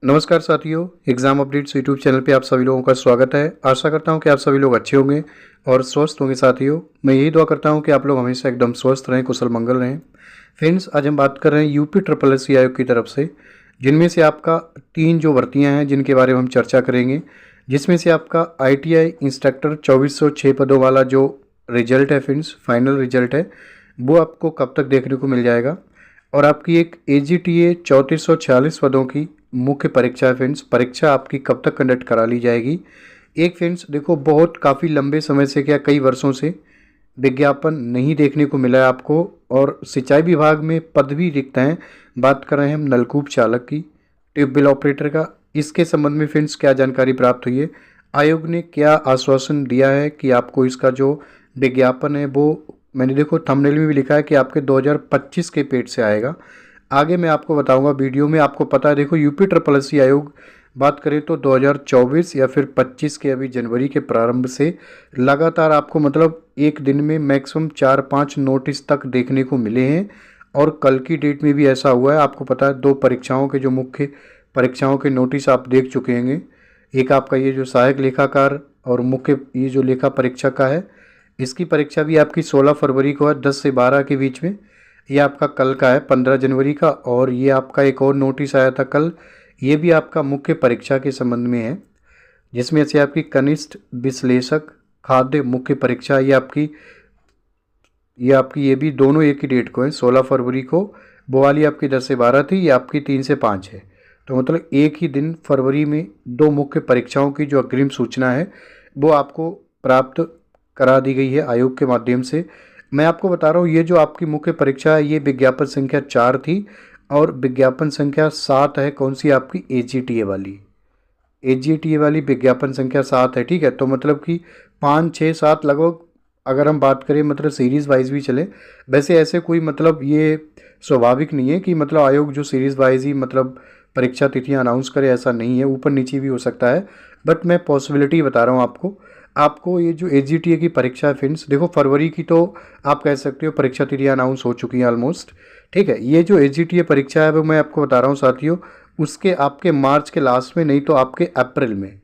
नमस्कार साथियों, exam updates YouTube channel पे आप सभी लोगों का स्वागत है। आशा करता हूँ कि आप सभी लोग अच्छे होंगे और स्वस्थ होंगे। साथियों, मैं यही दुआ करता हूँ कि आप लोग हमेशा एकदम स्वस्थ रहें, कुशल मंगल रहें। फ्रेंड्स, आज हम बात कर रहे हैं यूपी ट्रिपल एस सी आयोग की तरफ से, जिनमें से आपका 3 जो भर्तियाँ हैं जिनके बारे में हम चर्चा करेंगे। जिसमें से आपका ITI इंस्ट्रक्टर 2406 पदों वाला जो रिजल्ट है फ्रेंड्स, फाइनल रिजल्ट है, वो आपको कब तक देखने को मिल जाएगा। और आपकी एक AGTA 3446 पदों की मुख्य परीक्षा है फ्रेंड्स, परीक्षा आपकी कब तक कंडक्ट करा ली जाएगी। एक फ्रेंड्स देखो, बहुत काफ़ी लंबे समय से, क्या कई वर्षों से विज्ञापन नहीं देखने को मिला है आपको, और सिंचाई विभाग में पद भी रिक्त हैं। बात कर रहे हैं हम नलकूप चालक की, ट्यूबवेल ऑपरेटर का। इसके संबंध में फ्रेंड्स क्या जानकारी प्राप्त हुई है, आयोग ने क्या आश्वासन दिया है कि आपको इसका जो विज्ञापन है वो, मैंने देखो थंबनेल में भी लिखा है कि आपके 2025 के पेट से आएगा। आगे मैं आपको बताऊंगा वीडियो में। आपको पता है, देखो यूपी ट्रिपल एस सी आयोग बात करें तो 2024 या फिर 25 के अभी जनवरी के प्रारंभ से लगातार आपको मतलब एक दिन में मैक्सिमम 4-5 नोटिस तक देखने को मिले हैं। और कल की डेट में भी ऐसा हुआ है। आपको पता है, 2 परीक्षाओं के जो मुख्य परीक्षाओं के नोटिस आप देख चुके होंगे। एक आपका ये जो सहायक लेखाकार और मुख्य ये जो लेखा परीक्षक का है, इसकी परीक्षा भी आपकी 16 फरवरी को है, 10 से 12 के बीच में। ये आपका कल का है, 15 जनवरी का। और ये आपका एक और नोटिस आया था कल, ये भी आपका मुख्य परीक्षा के संबंध में है, जिसमें से आपकी कनिष्ठ विश्लेषक खाद्य मुख्य परीक्षा, ये आपकी ये भी दोनों एक ही डेट को है, 16 फरवरी को। वो वाली आपकी 10 से 12 थी, ये आपकी 3 से 5 है। तो मतलब एक ही दिन फरवरी में 2 मुख्य परीक्षाओं की जो अग्रिम सूचना है वो आपको प्राप्त करा दी गई है आयोग के माध्यम से। मैं आपको बता रहा हूँ, ये जो आपकी मुख्य परीक्षा है ये विज्ञापन संख्या 4 थी, और विज्ञापन संख्या 7 है। कौन सी? आपकी AGTA वाली, AGTA वाली विज्ञापन संख्या 7 है। ठीक है, तो मतलब कि 5, 6, 7 लगभग, अगर हम बात करें मतलब सीरीज़ वाइज भी चले। वैसे ऐसे कोई मतलब ये स्वाभाविक नहीं है कि मतलब आयोग जो सीरीज़ वाइज ही मतलब परीक्षा तिथियां अनाउंस करे, ऐसा नहीं है, ऊपर नीचे भी हो सकता है। बट मैं पॉसिबिलिटी बता रहा हूँ आपको ये जो AGTA की परीक्षा है फ्रेंड्स, देखो फरवरी की तो आप कह सकते हो परीक्षा तिथियां अनाउंस हो चुकी हैं ऑलमोस्ट। ठीक है, ये जो AGTA परीक्षा है वो मैं आपको बता रहा हूँ साथियों, उसके आपके मार्च के लास्ट में, नहीं तो आपके अप्रैल में,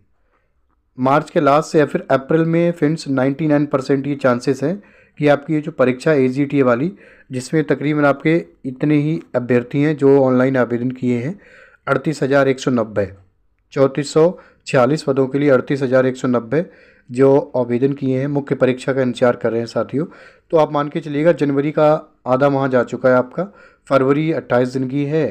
मार्च के लास्ट से या फिर अप्रैल में फ्रेंड्स 99% ये चांसेस हैं कि आपकी ये जो परीक्षा AGTA वाली, जिसमें तकरीबन आपके इतने ही अभ्यर्थी हैं जो ऑनलाइन आवेदन किए हैं, 38,190, 3446 पदों के लिए 38,190 जो आवेदन किए हैं, मुख्य परीक्षा का इंतजार कर रहे हैं साथियों। तो आप मान के चलिएगा जनवरी का आधा माह जा चुका है आपका, फरवरी 28 दिन की है।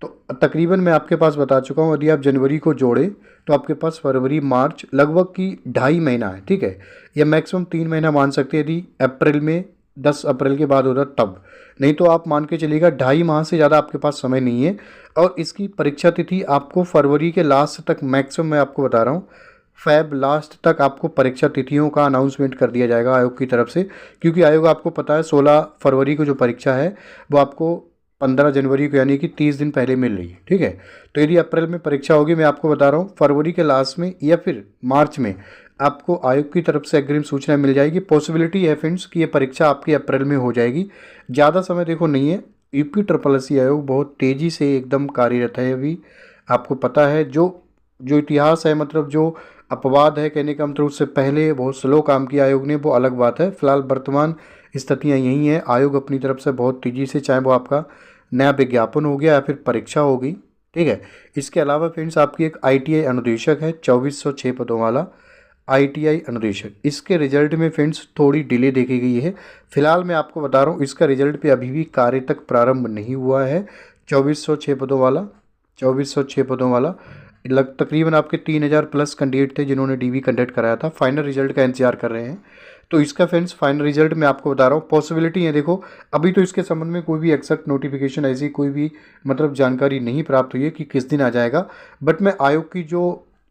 तो तकरीबन मैं आपके पास बता चुका हूँ, यदि आप जनवरी को जोड़ें तो आपके पास फरवरी मार्च लगभग की 2.5 महीना है। ठीक है, या मैक्सिमम 3 महीना मान सकते हैं यदि अप्रैल में 10 अप्रैल के बाद होता तब, नहीं तो आप मान के चलिएगा 2.5 माह से ज़्यादा आपके पास समय नहीं है। और इसकी परीक्षा तिथि आपको फरवरी के लास्ट तक, मैक्सिमम मैं आपको बता रहा हूँ फैब लास्ट तक आपको परीक्षा तिथियों का अनाउंसमेंट कर दिया जाएगा आयोग की तरफ से। क्योंकि आयोग आपको पता है 16 फरवरी को जो परीक्षा है वो आपको 15 जनवरी को यानी कि 30 दिन पहले मिल रही है। ठीक है, तो यदि अप्रैल में परीक्षा होगी, मैं आपको बता रहा हूँ फरवरी के लास्ट में या फिर मार्च में आपको आयोग की तरफ से अग्रिम सूचना मिल जाएगी। पॉसिबिलिटी है फ्रेंड्स कि ये परीक्षा आपकी अप्रैल में हो जाएगी। ज़्यादा समय देखो नहीं है। यूपी ट्रिपल एस सी आयोग बहुत तेज़ी से एकदम कार्यरत है अभी। आपको पता है, जो जो इतिहास है, मतलब जो अपवाद है कहने का मतलब, उससे पहले बहुत स्लो काम किया आयोग ने, वो अलग बात है। फिलहाल वर्तमान स्थितियाँ यही हैं। आयोग अपनी तरफ से बहुत तेज़ी से, चाहे वो आपका नया विज्ञापन हो गया या फिर परीक्षा होगी। ठीक है, इसके अलावा फ्रेंड्स आपकी एक ITI अनुदेशक है 2406 पदों वाला ITI अनुदेशक। इसके रिजल्ट में फ्रेंड्स थोड़ी डिले देखी गई है। फिलहाल मैं आपको बता रहा हूँ इसका रिजल्ट पे अभी भी कार्य तक प्रारंभ नहीं हुआ है। 2406 पदों वाला 2406 पदों वाला तकरीबन आपके 3000 प्लस कैंडिडेट थे जिन्होंने DV कंडक्ट कराया था। फाइनल रिजल्ट का इंतजार कर रहे हैं। तो इसका फ्रेंड्स फाइनल रिजल्ट मैं आपको बता रहा हूँ, पॉसिबिलिटी है। देखो अभी तो इसके संबंध में कोई भी एक्सेप्ट नोटिफिकेशन, ऐसी कोई भी मतलब जानकारी नहीं प्राप्त हुई है कि किस दिन आ जाएगा। बट मैं आयोग की जो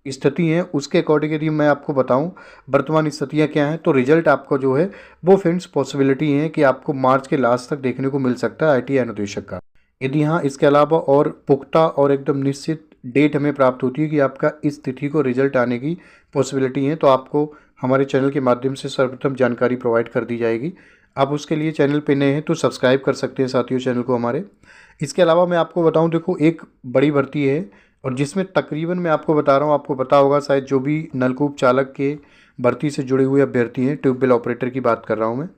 स्थिति है उसके अकॉर्डिंग यदि मैं आपको बताऊं वर्तमान स्थितियां क्या हैं, तो रिजल्ट आपका जो है वो फ्रेंड्स पॉसिबिलिटी है कि आपको मार्च के लास्ट तक देखने को मिल सकता है ITI अनुदेशक का। यदि हाँ, इसके अलावा और पुख्ता और एकदम निश्चित डेट हमें प्राप्त होती है कि आपका इस तिथि को रिजल्ट आने की पॉसिबिलिटी है, तो आपको हमारे चैनल के माध्यम से सर्वप्रथम जानकारी प्रोवाइड कर दी जाएगी। आप उसके लिए चैनल पे नए हैं तो सब्सक्राइब कर सकते हैं साथियों चैनल को हमारे। इसके अलावा मैं आपको बताऊं, देखो एक बड़ी भर्ती है और जिसमें तकरीबन मैं आपको बता रहा हूँ, आपको पता होगा शायद, जो भी नलकूप चालक के भर्ती से जुड़े हुए अभ्यर्थी हैं, ट्यूबवेल ऑपरेटर की बात कर रहा हूँ मैं,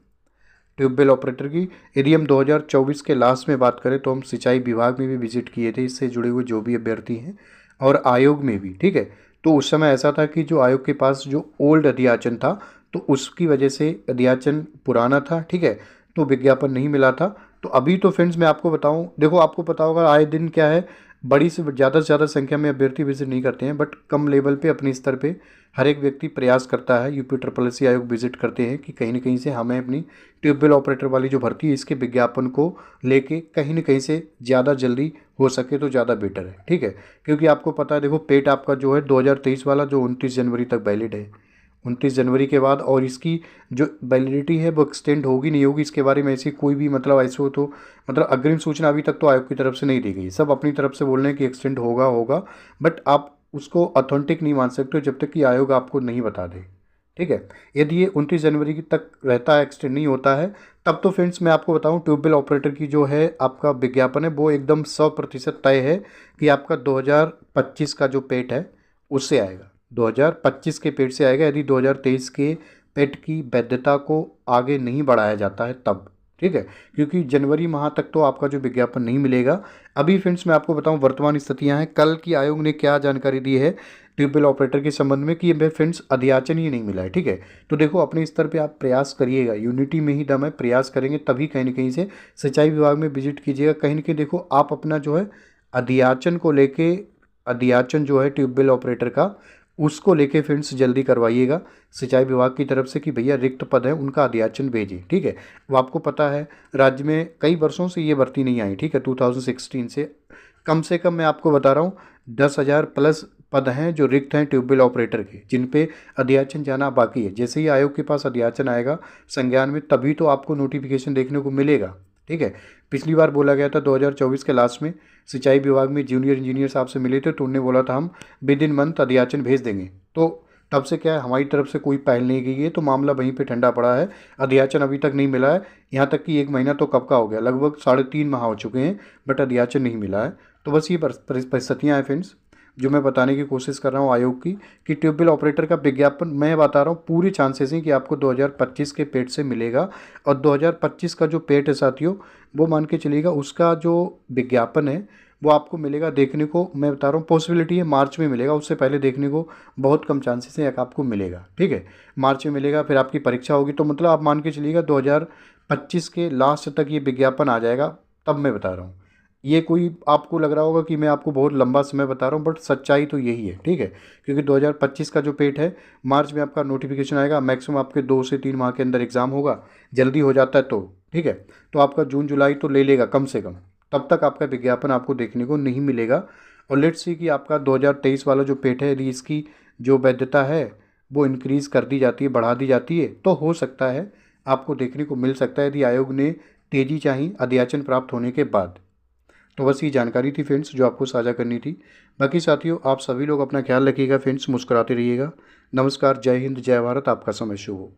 ट्यूबवेल ऑपरेटर की। यदि हम 2024 के लास्ट में बात करें तो हम सिंचाई विभाग में भी विजिट किए थे इससे जुड़े हुए जो भी अभ्यर्थी हैं, और आयोग में भी, ठीक है। तो उस समय ऐसा था कि जो आयोग के पास जो ओल्ड अध्याचन था, तो उसकी वजह से अध्याचन पुराना था, ठीक है, तो विज्ञापन नहीं मिला था। तो अभी तो फ्रेंड्स मैं आपको बताऊं, देखो आपको पता होगा आए दिन क्या है, बड़ी से ज़्यादा संख्या में अभ्यर्थी विजिट नहीं करते हैं, बट कम लेवल पे अपने स्तर पे हर एक व्यक्ति प्रयास करता है, यूपी ट्रिपल एस सी आयोग विजिट करते हैं कि कहीं ना कहीं से हमें अपनी ट्यूबवेल ऑपरेटर वाली जो भर्ती है इसके विज्ञापन को लेके कहीं ना कहीं से ज़्यादा जल्दी हो सके तो ज़्यादा बेटर है, ठीक है। क्योंकि आपको पता है, देखो पेट आपका जो है 2023 वाला जो 29 जनवरी तक वैलिड है, 29 जनवरी के बाद, और इसकी जो वैलिडिटी है वो एक्सटेंड होगी नहीं होगी, इसके बारे में ऐसी कोई भी मतलब ऐसे हो तो मतलब अग्रिम सूचना अभी तक तो आयोग की तरफ से नहीं दी गई। सब अपनी तरफ से बोल रहे हैं कि एक्सटेंड होगा होगा, बट आप उसको ऑथेंटिक नहीं मान सकते हो जब तक कि आयोग आपको नहीं बता दे, ठीक है। यदि ये 29 जनवरी की तक रहता है, एक्सटेंड नहीं होता है, तब तो फ्रेंड्स मैं आपको बताऊं, ट्यूबवेल ऑपरेटर की जो है आपका विज्ञापन है वो एकदम 100% तय है कि आपका 2025 का जो पेट है उससे आएगा, 2025 के पेट से आएगा, यदि 2023 के पेट की वैधता को आगे नहीं बढ़ाया जाता है तब, ठीक है। क्योंकि जनवरी माह तक तो आपका जो विज्ञापन नहीं मिलेगा। अभी फ्रेंड्स मैं आपको बताऊं वर्तमान स्थितियां हैं, कल की आयोग ने क्या जानकारी दी है ट्यूबवेल ऑपरेटर के संबंध में कि ये फ्रेंड्स अध्याचन ही नहीं मिला है, ठीक है। तो देखो अपने स्तर पे आप प्रयास करिएगा, यूनिटी में ही दम है, प्रयास करेंगे तभी कहीं ना कहीं से सिंचाई विभाग में विजिट कीजिएगा, कहीं ना कहीं देखो आप अपना जो है अध्याचन को लेके, अध्याचन जो है ट्यूबवेल ऑपरेटर का उसको लेके फ्रेंड्स जल्दी करवाइएगा सिंचाई विभाग की तरफ से कि भैया रिक्त पद है उनका अध्याचन भेजिए, ठीक है। वो आपको पता है राज्य में कई वर्षों से ये भर्ती नहीं आई, ठीक है, 2016 से कम मैं आपको बता रहा हूँ 10,000 प्लस पद हैं जो रिक्त हैं ट्यूबवेल ऑपरेटर के, जिन पे अध्याचन जाना बाकी है। जैसे ही आयोग के पास अध्याचन आएगा संज्ञान में तभी तो आपको नोटिफिकेशन देखने को मिलेगा, ठीक है। पिछली बार बोला गया था 2024 के लास्ट में सिंचाई विभाग में जूनियर इंजीनियर साहब से मिले थे तो उन्होंने बोला था हम विद इन मंथ अध्याचन भेज देंगे, तो तब से क्या है हमारी तरफ से कोई पहल नहीं की है, तो मामला वहीं पे ठंडा पड़ा है, अध्याचन अभी तक नहीं मिला है। यहाँ तक कि 1 महीना तो कब का हो गया, लगभग 3.5 माह हो चुके हैं, बट अध्याचन नहीं मिला है। तो बस ये परिस्थितियाँ हैं फ्रेंड्स जो मैं बताने की कोशिश कर रहा हूँ आयोग की, कि ट्यूबवेल ऑपरेटर का विज्ञापन मैं बता रहा हूँ पूरी चांसेस हैं कि आपको 2025 के पेट से मिलेगा। और 2025 का जो पेट है साथियों, वो मान के चलिएगा उसका जो विज्ञापन है वो आपको मिलेगा देखने को, मैं बता रहा हूँ पॉसिबिलिटी है मार्च में मिलेगा, उससे पहले देखने को बहुत कम चांसेस है आपको मिलेगा, ठीक है। मार्च में मिलेगा, फिर आपकी परीक्षा होगी, तो मतलब आप मान के चलिएगा 2025 के लास्ट तक ये विज्ञापन आ जाएगा, तब मैं बता रहा हूँ। ये कोई आपको लग रहा होगा कि मैं आपको बहुत लंबा समय बता रहा हूँ, बट सच्चाई तो यही है, ठीक है। क्योंकि 2025 का जो पेट है मार्च में आपका नोटिफिकेशन आएगा, मैक्सिमम आपके 2 से 3 माह के अंदर एग्ज़ाम होगा, जल्दी हो जाता है तो, ठीक है। तो आपका जून जुलाई तो ले लेगा कम से कम, तब तक आपका विज्ञापन आपको देखने को नहीं मिलेगा। और लेट्स सी कि आपका 2023 वाला जो पेट है यदि इसकी जो वैधता है वो इंक्रीज़ कर दी जाती है, बढ़ा दी जाती है, तो हो सकता है आपको देखने को मिल सकता है, यदि आयोग ने तेज़ी चाही अध्याचन प्राप्त होने के बाद। तो बस ये जानकारी थी फ्रेंड्स जो आपको साझा करनी थी। बाकी साथियों आप सभी लोग अपना ख्याल रखिएगा फ्रेंड्स, मुस्कुराते रहिएगा। नमस्कार, जय हिंद, जय भारत, आपका समय शुभ हो।